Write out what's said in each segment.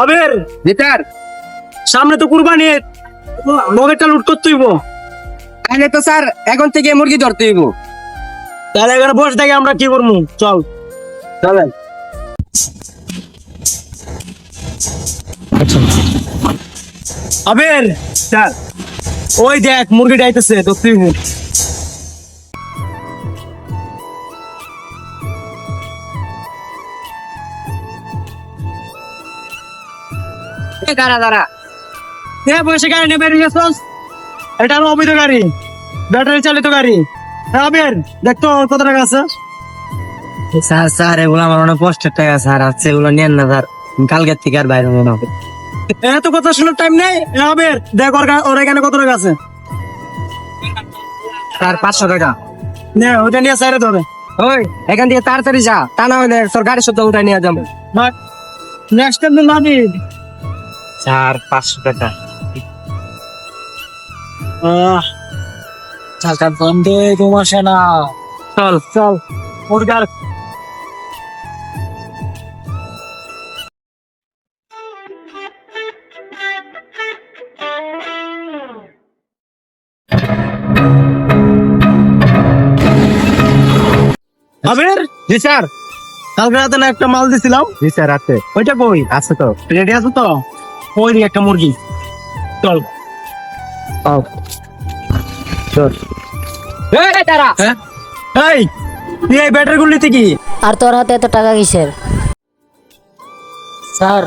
আবের ভিতর সামনে তো কুরবানি, মগেরটা লুট করতে হইব। তাহলে তো স্যার এখন থেকে মুরগি ধরতে হইব। তাহলে এখানে বসে থেকে আমরা কি করবো? চল চলেন। আবের স্যার, ওই দেখ মুরগিটা আইতেছে, ধরতে হইব। দাঁড়া দাঁড়া, বসে গাড়ি নিয়ে বেরিয়ে গেছস? এটা হলো অবৈধ গাড়ি, ব্যাটারি চালিত গাড়ি। আবের দেখতো কত টাকা আছে? স্যার স্যার এগুলো আমার অনেক কষ্টের টাকা স্যার, আছে এগুলো নেন না স্যার, কালকে থেকে আর বাইরে মনে হবে। এত কথা শোনার টাইম নেই। আবের দেখ ওর এখানে কত টাকা আছে। স্যার 500 টাকা। নে ওটা নিয়ে সাইরে ধরে। ওই এখান থেকে তাড়াতাড়ি যা, তা না হলে তোর গাড়ি সব উঠাই নিয়ে যাবো। নেক্সট টাইম নাবি। স্যার 500 টাকা। চাচা বন্ধে তোমার সেনা। চল চল মুরগার। আবের জি স্যার। কালকে রাতে না একটা মাল দিছিলাম? জি স্যার আছে। ওইটা কই? আছে তো। রেডি আছো তো? ওই দিকে একটা মুরগি। চল চল। এই দাঁড়া। হ্যাঁ এই তুই এই ব্যাটারি গুলো নিতে কি? আর তোর হাতে এত টাকা কিসের? স্যার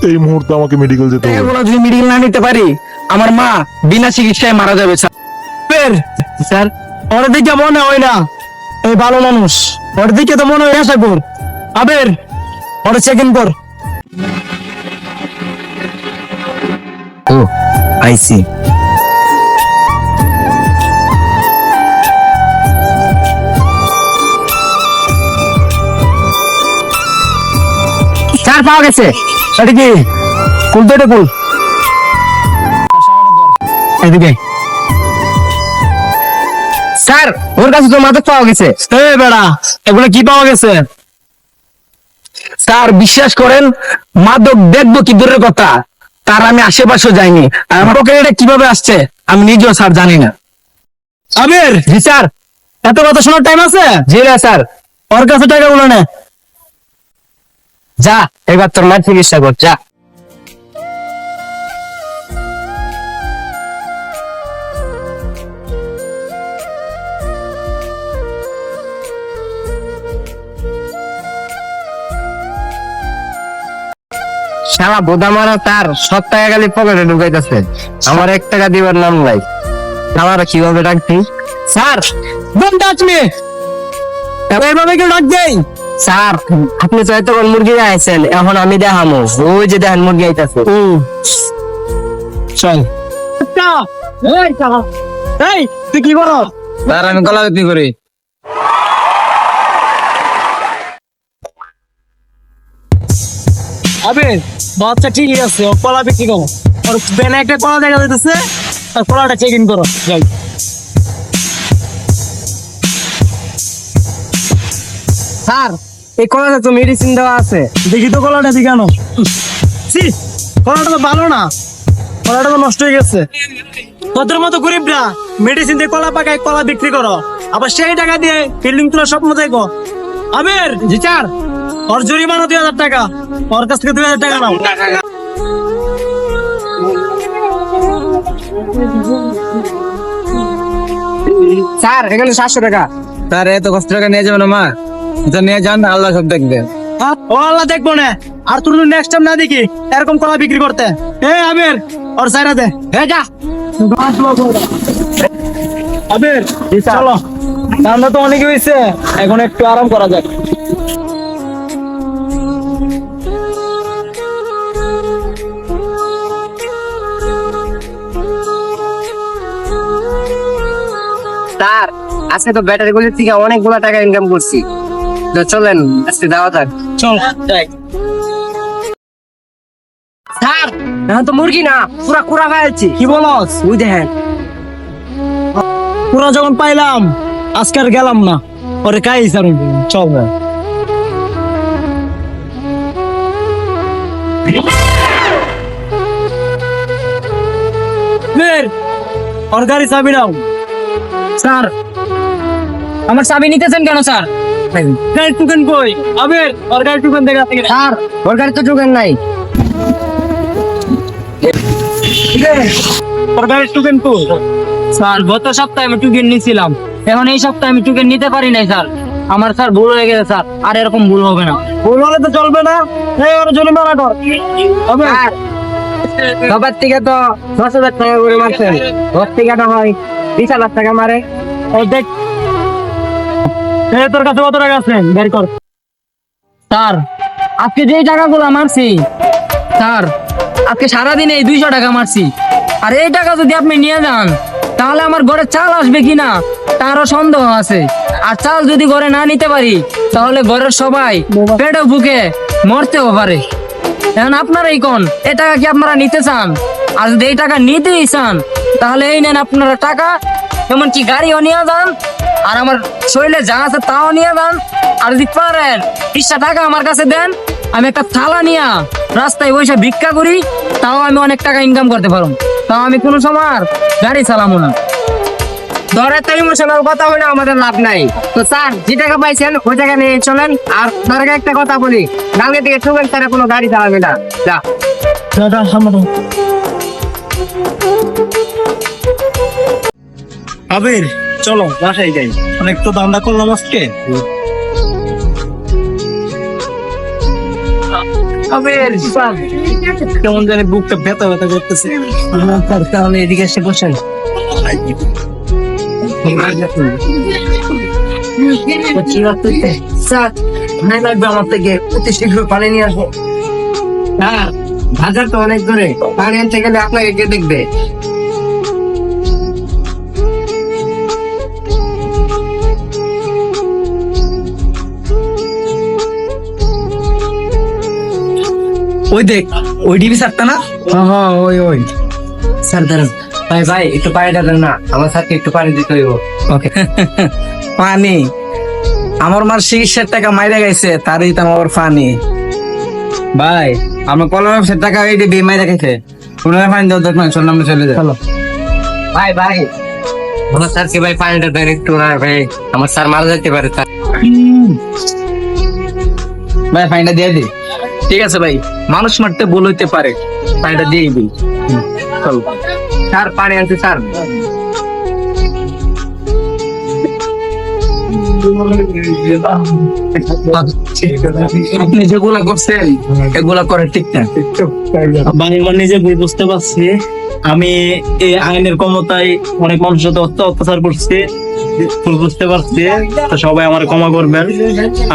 এই মুহূর্তে আমাকে মেডিকেল যেতে হবে। এগুলো যদি মেডিকেল না নিতে পারি, আমার মা বিনা চিকিৎসায় মারা যাবে স্যার। স্যার ওর দিকে মনে হয় না এই ভালো মানুষ, ওর দিকে তো মনে হয় আশা কর। আবের ওর চেক ইন কর। ও আইসি। স্যার পাওয়া গেছে। এটা কি? কুল তো এটা কুল। এদিকে স্যার ওর কাছে তো মাদক পাওয়া গেছে। এই বেড়া এগুলো কি পাওয়া গেছে? স্যার বিশ্বাস করেন, মাদক দেখবো কি দূরের কথা, তার আমি আশেপাশে যাইনি। আর আমার পকেটে এটা কিভাবে আসছে আমি নিজেও স্যার জানি না। আবের জি স্যার। এত কথা শোনার টাইম আছে? জি না স্যার। ওর কাছে টাকাগুলো নে। যা এবার তোর মায়ের চিকিৎসা কর, যা। সারা বোধামারা তার 100 টাকা খালি পকেটে ঢুকাইতেছে, আমার 1 টাকা দিবার নাম নাই। আমার কিভাবে রাখছি? Sir don't touch me. এইভাবে কেউ ডাক দেই? স্যার আপনি তো এতক্ষণ মুরগি আইছেন, এখন আমি দেখামো। ওই যে দেখেন মুরগি আইতাছে। চল। এই তুই কি করো? স্যার আমি গলা বিক্রি করি। আবে বাচ্চা ঠিকই আছে, ও কলা বিক্রি করো। ওর ব্যানে একটা কলা দেখা যাইতেছে, আর কলাটা চেক ইন করো। যাই স্যার এই কলাটা তো মেডিসিন দেওয়া আছে। দেখি তো কলাটা দিকে আনো। ছি, কলাটা তো ভালো না, কলাটা তো নষ্ট হয়ে গেছে। তোদের মতো গরিবরা মেডিসিন দিয়ে কলা পাকায় কলা বিক্রি করো, আবার সেই টাকা দিয়ে বিল্ডিং তোলার স্বপ্ন দেখো। আমির জি স্যার। ওর জরিমানা 2000 টাকা, ওর কাছ থেকে 2000 টাকা নাও। স্যার এখানে 700 টাকা। স্যার এত কষ্ট টাকা নিয়ে যাবেন মা, এটা নিয়ে যান, আল্লাহ সব দেখবে। ও আল্লাহ দেখবো না, আর তুই নেক্সট টাইম না দেখি এরকম কলা বিক্রি করতে। আমির ওর সাইরা দে। যা। আবির চলো, রান্না তো অনেক হয়েছে, এখন একটু আরাম করা যাক। স্যার আজকে তো ব্যাটারি গুলির থেকে অনেকগুলো টাকা ইনকাম করছি, তো চলেন আজকে দাওয়া থাক। চল যাই। স্যার এখন তো মুরগি না, পুরা কুড়া খাইছি। কি বলস? ওই দেখেন। পুরা যখন পাইলাম আজকে আর গেলাম না, ওরে কাই স্যার। চল ভাই। বের, ওর গাড়ি চাবি নাও। স্যার আমার চাবি নিতেছেন কেন স্যার? গাড়ি টুকেন কই? আবির ওর গাড়ি টুকেন দেখা থেকে। স্যার ওর গাড়ি তো ঢুকেন নাই। ওর গাড়ি টুকেন কই? স্যার গত সপ্তাহে আমি টুকেন নিয়েছিলাম, এখন এই সপ্তাহে আমি টুকেন নিতে পারি নাই স্যার। আমার স্যার ভুল হয়ে গেছে স্যার, আর এরকম ভুল হবে না। ভুল হলে তো চলবে না, ওর জরিমানা কর। আবির সবার থেকে তো 10,000 টাকা করে মারছেন, ওর থেকে না হয় 20,000 টাকা মারে। ওই দেখ, তোর কাছে কত টাকা আছে বের কর। স্যার আজকে যে টাকাগুলো মারছি স্যার, আজকে সারাদিনে এই 200 টাকা মারছি। আর এই টাকা যদি আপনি নিয়ে যান তাহলে আমার ঘরে চাল আসবে কিনা তারও সন্দেহ আছে। আর চাল যদি ঘরে না নিতে পারি তাহলে ঘরের সবাই পেটে ভুকে মরতেও পারে। এখন আপনারাই কোন, এই টাকা কি আপনারা নিতে চান? আর যদি এই টাকা নিতেই চান তাহলে এই নেন আপনারা টাকা, এমনকি গাড়িও নিয়ে যান, আর আমার শরীরে যা আছে তাও নিয়ে যান। আর যদি পারেন 20 টাকা আমার কাছে দেন, আমি একটা থালা নিয়ে রাস্তায় বসে ভিক্ষা করি, তাও আমি অনেক টাকা ইনকাম করতে পারবো। তাও আমি কোনো সময় আর গাড়ি চালাবো না। ধরে তো ইমোশনাল কথা বলে আমাদের লাভ নাই। তো স্যার যে টাকা পাইছেন ওই টাকা নিয়ে চলেন। আর ধরে একটা কথা বলি, কালকে থেকে টুকেন তারা কোনো গাড়ি চালাবে না। যা। আবির চলো বাসায় যাই, অনেক তো দান্দা করলাম আজকে। আবির কেমন জানি বুকটা ব্যথা ব্যথা করতেছে। তাহলে এদিকে এসে বসেন। স্যার ভাই লাগবে আমার থেকে, অতি শীঘ্র পানি নিয়ে আসবো। হ্যাঁ বাজার তো অনেক দূরে, পানি আনতে গেলে আপনাকে কে দেখবে? ওই দেখ, ওই ডিবি স্যারটা না? হ্যাঁ ওই স্যার দাঁড়ান। ভাই একটু পানিটা দেন না, আমার স্যারকে একটু পানি দিতে হইব। ওকে। পানি? আমার মার চিকিৎসার টাকা মাইরা গেছে, তারই তো আমার পানি। ভাই আমার কলম ব্যবসার টাকা এই দিবি মাইরা গেছে, পুনরায় পানি দাও, দেখবেন চল আমরা চলে যাই। চলো ভাই আমার স্যারকে ভাই পানিটা দেন একটু না ভাই, আমার স্যার মারা যেতে পারে। ভাই পানিটা দিয়ে দিই। ঠিক আছে ভাই, মানুষ মারতে ভুল হইতে পারে, পানিটা দিয়ে দিই। চল স্যার পানি আনছি স্যার। আপনি যেগুলা করছেন এগুলা করে ঠিক না। বাংলা নিজে ভুল বুঝতে পারছি, আমি এই আইনের ক্ষমতায় অনেক মানুষের সাথে অত্যাচার করছি, ভুল বুঝতে পারছি। তো সবাই আমার ক্ষমা করবেন।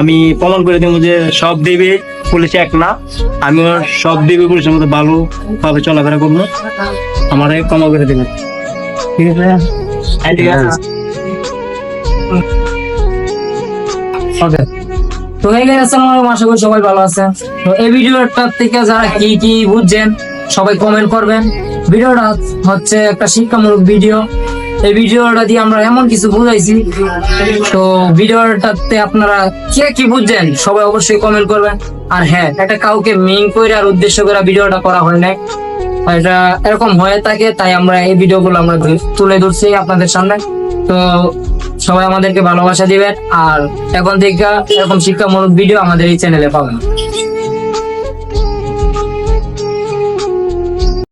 আমি প্রমাণ করে দেবো যে সব দিবি পুলিশ এক না, আমিও সব দিবি পুলিশের মধ্যে ভালো ভাবে চলাফেরা করবো, আমার ক্ষমা করে দেবেন। ঠিক আছে? হ্যাঁ, ঠিক আছে। তো আসসালামু আলাইকুম, আশা করি সবাই ভালো আছেন। তো এই ভিডিওটা থেকে যারা কি বুঝছেন সবাই কমেন্ট করবেন। ভিডিওটা হচ্ছে একটা শিক্ষামূলক ভিডিও। এই ভিডিওটা দিয়ে আমরা এমন কিছু বুঝাইছি, তো ভিডিওটাতে আপনারা কে কি বুঝছেন সবাই অবশ্যই কমেন্ট করবেন। আর হ্যাঁ, এটা কাউকে মিন করে আর উদ্দেশ্য করে ভিডিওটা করা হয় নাই, এটা এরকম হয়ে থাকে, তাই আমরা এই ভিডিওগুলো আমরা তুলে ধরছি আপনাদের সামনে। তো সবাই আমাদেরকে ভালোবাসা দিবেন, আর এখন থেকে এরকম শিক্ষামূলক ভিডিও আমাদের এই চ্যানেলে পাবেন।